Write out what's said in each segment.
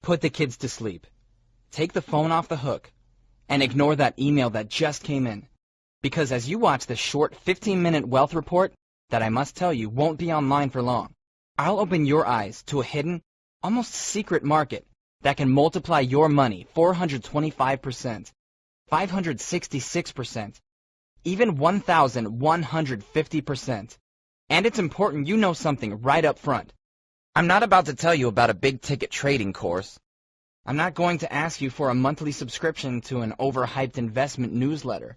Put the kids to sleep. Take the phone off the hook and ignore that email that just came in. Because as you watch this short 15-minute wealth report that I must tell you won't be online for long, I'll open your eyes to a hidden, almost secret market that can multiply your money 425%, 566%, even 1,150%. And it's important you know something right up front. I'm not about to tell you about a big-ticket trading course. I'm not going to ask you for a monthly subscription to an overhyped investment newsletter.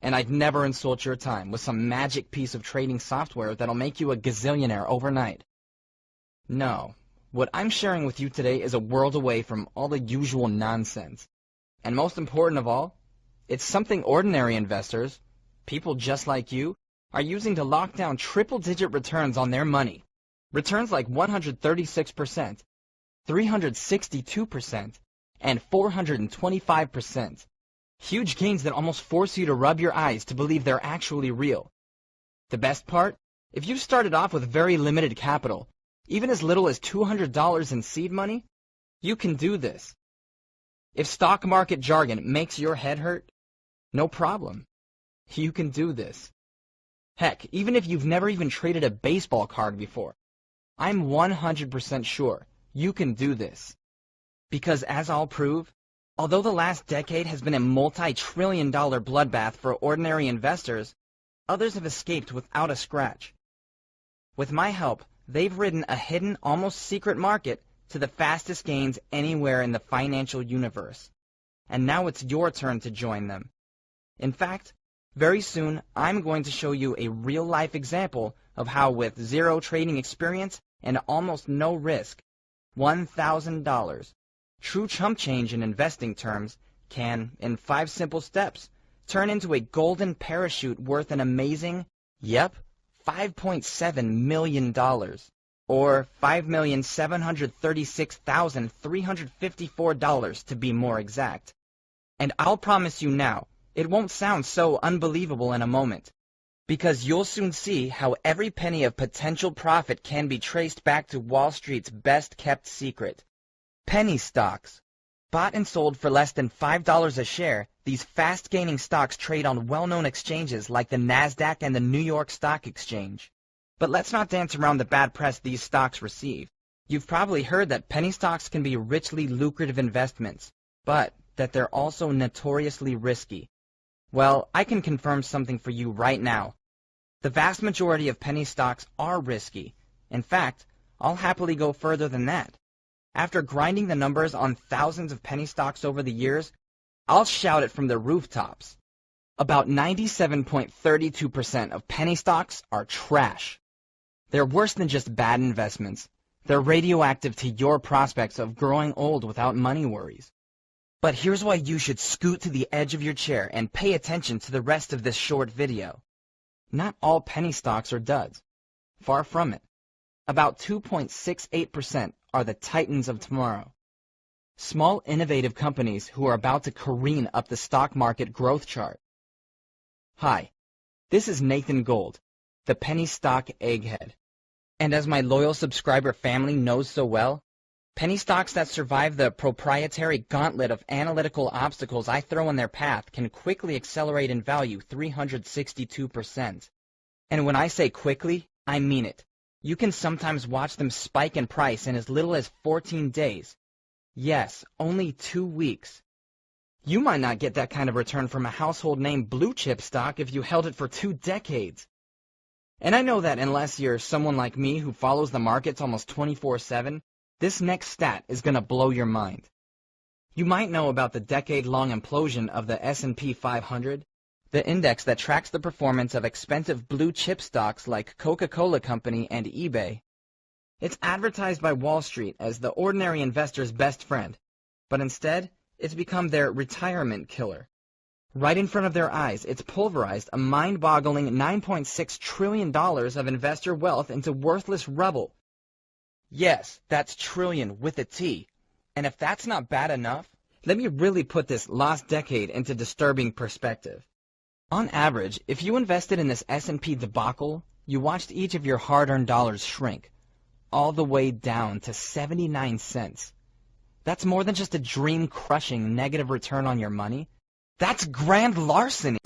And I'd never insult your time with some magic piece of trading software that'll make you a gazillionaire overnight. No, what I'm sharing with you today is a world away from all the usual nonsense. And most important of all, it's something ordinary investors, people just like you, are using to lock down triple-digit returns on their money. Returns like 136%, 362%, and 425%. Huge gains that almost force you to rub your eyes to believe they're actually real. The best part? If you started off with very limited capital, even as little as $200 in seed money, you can do this. If stock market jargon makes your head hurt, no problem. You can do this. Heck, even if you've never even traded a baseball card before, I'm 100% sure you can do this. Because as I'll prove, although the last decade has been a multi-trillion-dollar bloodbath for ordinary investors, others have escaped without a scratch. With my help, they've ridden a hidden, almost secret market to the fastest gains anywhere in the financial universe. And now it's your turn to join them. In fact, very soon I'm going to show you a real-life example of how with zero trading experience and almost no risk, $1,000, true chump change in investing terms, can, in 5 simple steps, turn into a golden parachute worth an amazing, $5.7 million, or $5,736,354 to be more exact. And I'll promise you now, it won't sound so unbelievable in a moment, because you'll soon see how every penny of potential profit can be traced back to Wall Street's best-kept secret. Penny stocks. Bought and sold for less than $5 a share, these fast-gaining stocks trade on well-known exchanges like the NASDAQ and the New York Stock Exchange. But let's not dance around the bad press these stocks receive. You've probably heard that penny stocks can be richly lucrative investments, but that they're also notoriously risky. Well, I can confirm something for you right now. The vast majority of penny stocks are risky. In fact, I'll happily go further than that. After grinding the numbers on thousands of penny stocks over the years, I'll shout it from the rooftops. About 97.32% of penny stocks are trash. They're worse than just bad investments. They're radioactive to your prospects of growing old without money worries. But here's why you should scoot to the edge of your chair and pay attention to the rest of this short video. Not all penny stocks are duds. Far from it. About 2.68% are the titans of tomorrow. Small, innovative companies who are about to careen up the stock market growth chart. Hi, this is Nathan Gold, the penny stock egghead. And as my loyal subscriber family knows so well, penny stocks that survive the proprietary gauntlet of analytical obstacles I throw in their path can quickly accelerate in value 362%. And when I say quickly, I mean it. You can sometimes watch them spike in price in as little as 14 days. Yes, only 2 weeks. You might not get that kind of return from a household name blue chip stock if you held it for 2 decades. And I know that unless you're someone like me who follows the markets almost 24/7, this next stat is going to blow your mind. You might know about the decade-long implosion of the S&P 500, the index that tracks the performance of expensive blue-chip stocks like Coca-Cola Company and eBay. It's advertised by Wall Street as the ordinary investor's best friend, but instead, it's become their retirement killer. Right in front of their eyes, it's pulverized a mind-boggling $9.6 trillion of investor wealth into worthless rubble. Yes, that's trillion with a T. And if that's not bad enough, let me really put this lost decade into disturbing perspective. On average, if you invested in this S&P debacle, you watched each of your hard-earned dollars shrink, all the way down to 79 cents. That's more than just a dream-crushing negative return on your money. That's grand larceny.